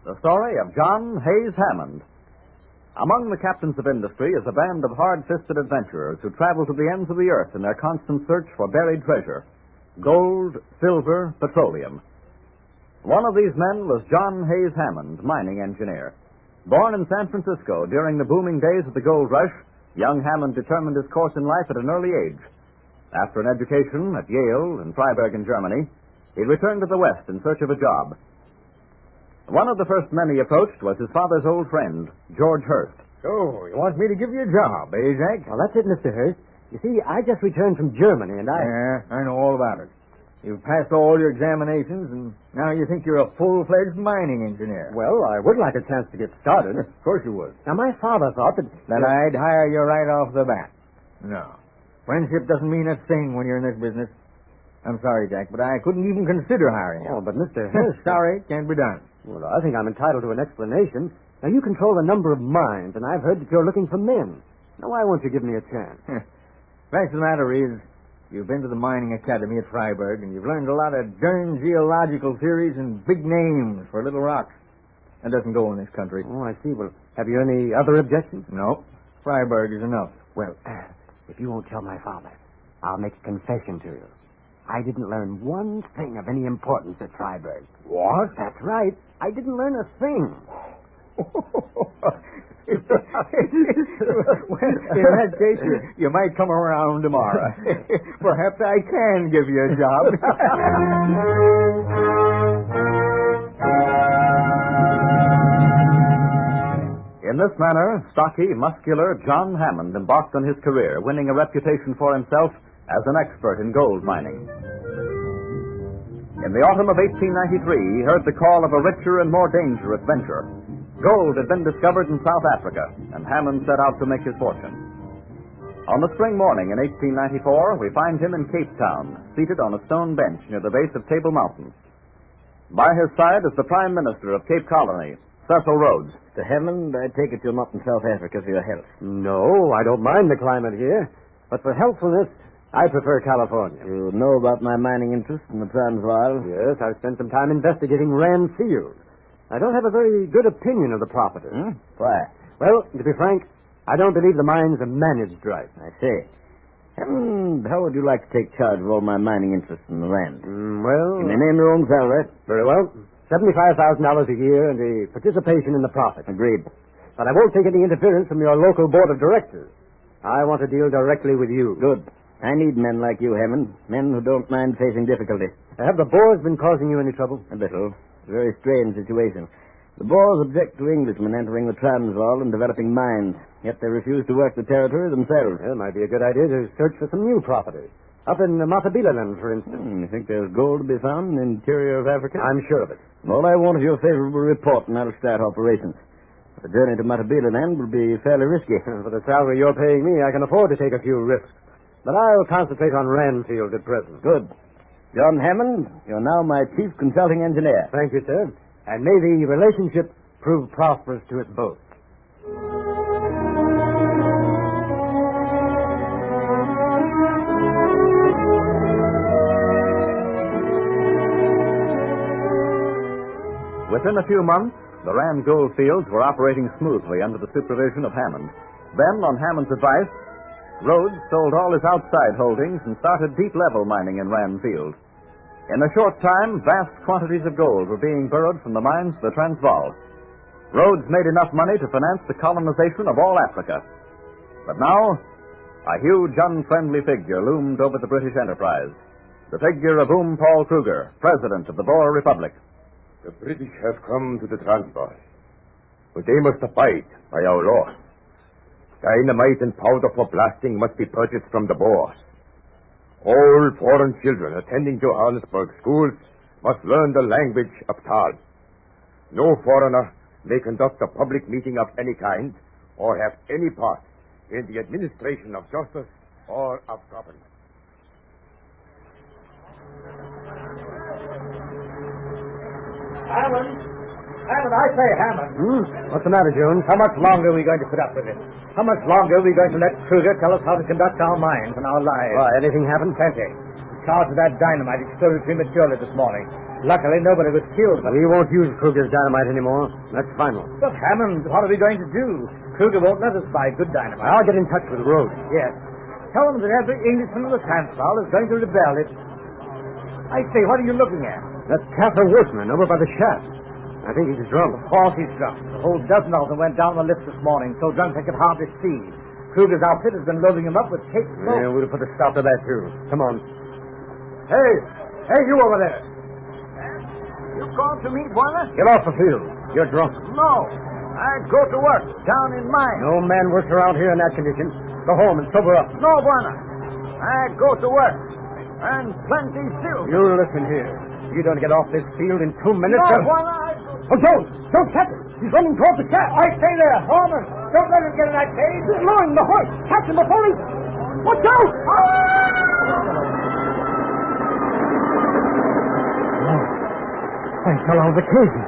The story of John Hayes Hammond. Among the captains of industry is a band of hard-fisted adventurers who travel to the ends of the earth in their constant search for buried treasure: gold, silver, petroleum. One of these men was John Hayes Hammond, mining engineer. Born in San Francisco during the booming days of the gold rush, young Hammond determined his course in life at an early age. After an education at Yale and Freiburg in Germany, he returned to the West in search of a job. One of the first men he approached was his father's old friend, George Hurst. So, you want me to give you a job, eh, Jack? Well, that's it, Mr. Hurst. You see, I just returned from Germany, and Yeah, I know all about it. You've passed all your examinations, and now you think you're a full-fledged mining engineer. Well, I would like a chance to get started. Of course you would. Now, my father thought that... I'd hire you right off the bat. No. Friendship doesn't mean a thing when you're in this business. I'm sorry, Jack, but I couldn't even consider hiring you. Oh, but Mr. Hurst... Sorry, can't be done. Well, I think I'm entitled to an explanation. Now, you control a number of mines, and I've heard that you're looking for men. Now, why won't you give me a chance? Fact of the matter is, you've been to the mining academy at Freiburg, and you've learned a lot of darn geological theories and big names for little rocks. That doesn't go in this country. Oh, I see. Well, have you any other objections? No. Freiburg is enough. Well, if you won't tell my father, I'll make a confession to you. I didn't learn one thing of any importance at Freiburg. What? That's right. I didn't learn a thing. Well, in that case, you might come around tomorrow. Perhaps I can give you a job. In this manner, stocky, muscular John Hammond embarked on his career, winning a reputation for himself as an expert in gold mining. In the autumn of 1893, he heard the call of a richer and more dangerous venture. Gold had been discovered in South Africa, and Hammond set out to make his fortune. On the spring morning in 1894, we find him in Cape Town, seated on a stone bench near the base of Table Mountain. By his side is the Prime Minister of Cape Colony, Cecil Rhodes. Mr. Hammond, I take it you're not in South Africa for your health. No, I don't mind the climate here. But for healthfulness, I prefer California. You know about my mining interest in the Transvaal? Yes, I've spent some time investigating Rand Field. I don't have a very good opinion of the property. Why? Well, to be frank, I don't believe the mines are managed right. I see. Hammond, how would you like to take charge of all my mining interests in the land? Well... You may name your own salary. Very well. $75,000 a year and the participation in the profit. Agreed. But I won't take any interference from your local board of directors. I want to deal directly with you. Good. I need men like you, Hammond. Men who don't mind facing difficulty. Have the Boers been causing you any trouble? A little. It's a very strange situation. The Boers object to Englishmen entering the Transvaal and developing mines, yet they refuse to work the territory themselves. Well, it might be a good idea to search for some new property. Up in Matabeleland, for instance. You think there's gold to be found in the interior of Africa? I'm sure of it. All I want is your favorable report, and I'll start operations. The journey to Matabeleland will be fairly risky. For the salary you're paying me, I can afford to take a few risks. But I'll concentrate on Ranfield at present. Good. John Hammond, you're now my chief consulting engineer. Thank you, sir. And may the relationship prove prosperous to us both. Within a few months, the Rand gold fields were operating smoothly under the supervision of Hammond. Then, on Hammond's advice, Rhodes sold all his outside holdings and started deep-level mining in Rand Field. In a short time, vast quantities of gold were being burrowed from the mines of the Transvaal. Rhodes made enough money to finance the colonization of all Africa. But now, a huge, unfriendly figure loomed over the British enterprise. The figure of Paul Kruger, President of the Boer Republic. The British have come to the Transvaal, but they must abide by our laws. Dynamite and powder for blasting must be purchased from the Boers. All foreign children attending Johannesburg schools must learn the language of Taal. No foreigner may conduct a public meeting of any kind or have any part in the administration of justice or of government. Hammond, I say, Hammond. What's the matter, Jones? How much longer are we going to put up with it? How much longer are we going to let Kruger tell us how to conduct our mines and our lives? Why, anything happened? Plenty. The charge of that dynamite exploded prematurely this morning. Luckily, nobody was killed. We won't use Kruger's dynamite anymore. That's final. But, Hammond, what are we going to do? Kruger won't let us buy good dynamite. I'll get in touch with Rhodes. Yes. Tell them that every Englishman in the Transvaal is going to rebel if... I say, what are you looking at? That's Cather Workman over by the shaft. I think he's drunk. Of course he's drunk. A whole dozen of them went down the lift this morning, so drunk they could hardly see. Kruger's outfit has been loading them up with cake smoke. Yeah, we'll put a stop to that, too. Come on. Hey, you over there. You called to me, Warner? Get off the field. You're drunk. No. I go to work down in mine. No man works around here in that condition. Go home and sober up. No, Warner. I go to work. And plenty still. You listen here. You don't get off this field in 2 minutes. No, Warner, Oh, don't catch him. He's running towards the shaft. I stay there, Foreman. Don't let him get in that cage. He's lowering the horse. Catch him before he... Watch out! I fell out of the cage.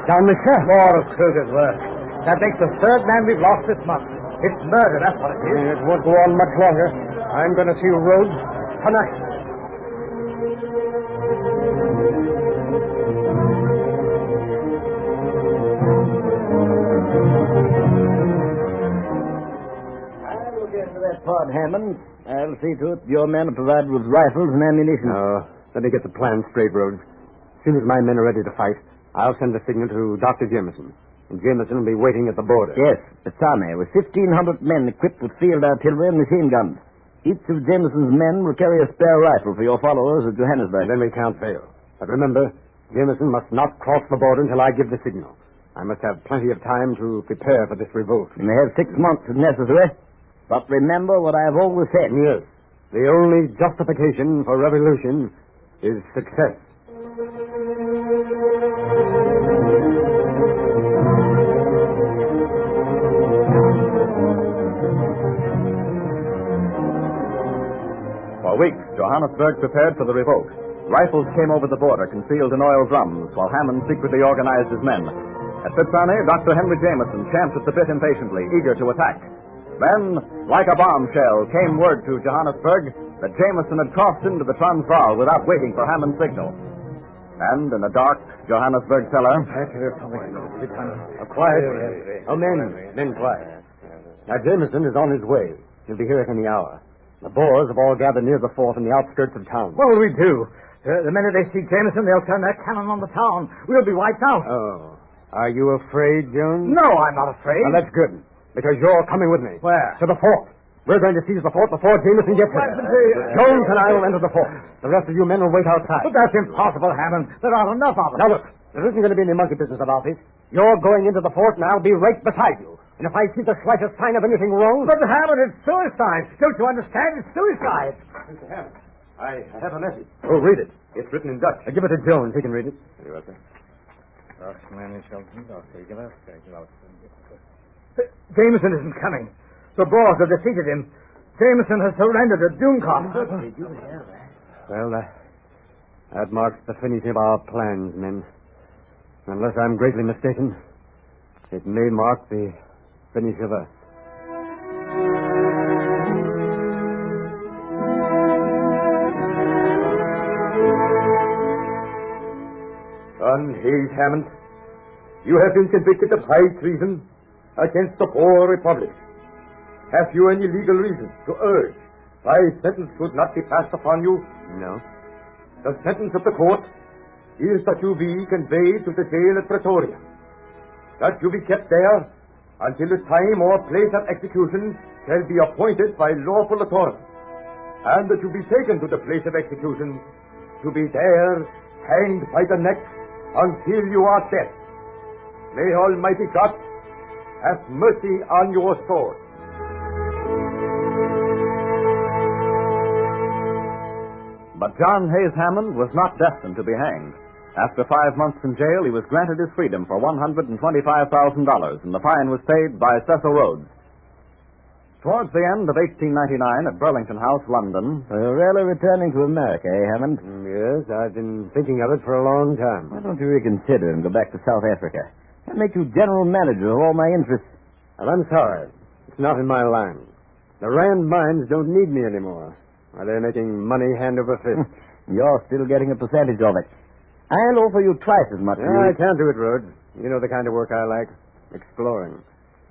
Down the shaft. More of Kruger's work. That makes the third man we've lost this month. It's murder, that's what it is. It won't go on much longer. I'm going to see Rhodes tonight. I'll look into that pod, Hammond. I'll see to it your men are provided with rifles and ammunition. Let me get the plan straight, Rhodes. As soon as my men are ready to fight, I'll send a signal to Dr. Jameson. And Jameson will be waiting at the border. Yes, it's army with 1,500 men equipped with field artillery and machine guns. Each of Jameson's men will carry a spare rifle for your followers at Johannesburg. Then we can't fail. But remember, Jameson must not cross the border until I give the signal. I must have plenty of time to prepare for this revolt. You may have 6 months if necessary. But remember what I have always said. Yes. The only justification for revolution is success. For weeks, Johannesburg prepared for the revolt. Rifles came over the border, concealed in oil drums, while Hammond secretly organized his men. At Fitzarney, Dr. Henry Jameson champed at the bit impatiently, eager to attack. Then, like a bombshell, came word to Johannesburg that Jameson had crossed into the Transvaal without waiting for Hammond's signal. And in a dark Johannesburg cellar... Quiet. Oh, men, quiet. Now, Jameson is on his way. He'll be here at any hour. The Boers have all gathered near the fort in the outskirts of town. What will we do? The minute they see Jameson, they'll turn their cannon on the town. We'll be wiped out. Oh. Are you afraid, Jones? No, I'm not afraid. Well, that's good, because you're coming with me. Where? To the fort. We're going to seize the fort before Jameson gets here. Jones and I will enter the fort. The rest of you men will wait outside. But that's impossible, Hammond. There aren't enough of us. Now, look, there isn't going to be any monkey business about this. You're going into the fort, and I'll be right beside you. And if I see the slightest sign of anything wrong... But, Hammond, it's suicide. Don't you understand? It's suicide. Mr. Hammond, I have a message. Oh, read it. It's written in Dutch. Give it to Jones. He can read it. Very well, sir. Jameson isn't coming. The Boers have defeated him. Jameson has surrendered at Doomcock. Well, that marks the finish of our plans, men. Unless I'm greatly mistaken, it may mark the finish of us. Son Hayes Hammond, you have been convicted of high treason against the Boer Republic. Have you any legal reason to urge why sentence should not be passed upon you? No. The sentence of the court is that you be conveyed to the jail at Pretoria, that you be kept there until the time or place of execution shall be appointed by lawful authority, and that you be taken to the place of execution to be there hanged by the neck until you are dead. May Almighty God have mercy on your soul. But John Hayes Hammond was not destined to be hanged. After 5 months in jail, he was granted his freedom for $125,000, and the fine was paid by Cecil Rhodes. Towards the end of 1899, at Burlington House, London... You're really returning to America, eh, Hammond? Yes, I've been thinking of it for a long time. Why don't you reconsider and go back to South Africa? That makes you general manager of all my interests. Well, I'm sorry. It's not in my line. The Rand mines don't need me anymore. They're making money hand over fist. You're still getting a percentage of it. I'll offer you twice as much. I can't do it, Rhodes. You know the kind of work I like. Exploring.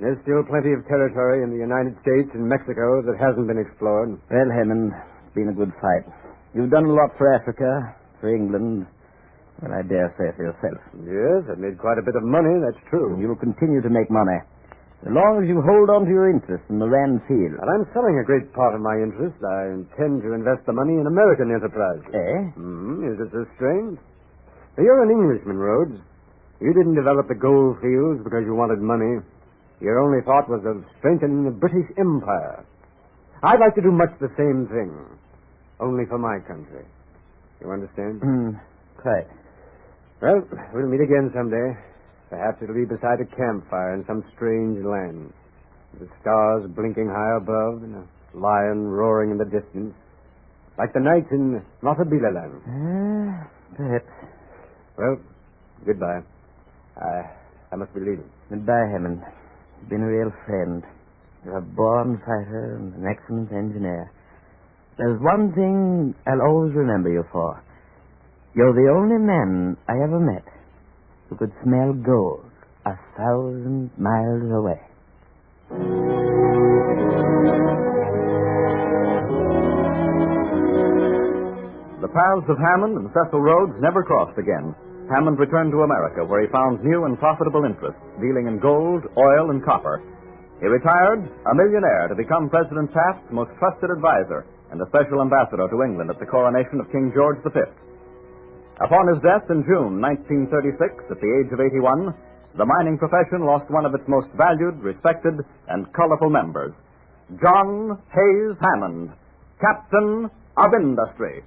There's still plenty of territory in the United States and Mexico that hasn't been explored. Well, Hammond, it's been a good fight. You've done a lot for Africa, for England, well, I dare say for yourself. Yes, I've made quite a bit of money, that's true. You'll continue to make money, as long as you hold on to your interest in the Rand field. But I'm selling a great part of my interest. I intend to invest the money in American enterprises. Eh? Is it so strange? You're an Englishman, Rhodes. You didn't develop the gold fields because you wanted money. Your only thought was of strengthening the British Empire. I'd like to do much the same thing, only for my country. You understand? Quite. Well, we'll meet again someday. Perhaps it'll be beside a campfire in some strange land. The stars blinking high above and a lion roaring in the distance. Like the nights in Notabila. Perhaps. Well, goodbye. I must be leaving. Goodbye, Hammond. You've been a real friend. You're a born fighter and an excellent engineer. There's one thing I'll always remember you for. You're the only man I ever met who could smell gold 1,000 miles away. The paths of Hammond and Cecil Rhodes never crossed again. Hammond returned to America, where he found new and profitable interests, dealing in gold, oil, and copper. He retired, a millionaire, to become President Taft's most trusted advisor and a special ambassador to England at the coronation of King George V. Upon his death in June 1936, at the age of 81, the mining profession lost one of its most valued, respected, and colorful members, John Hayes Hammond, Captain of Industry.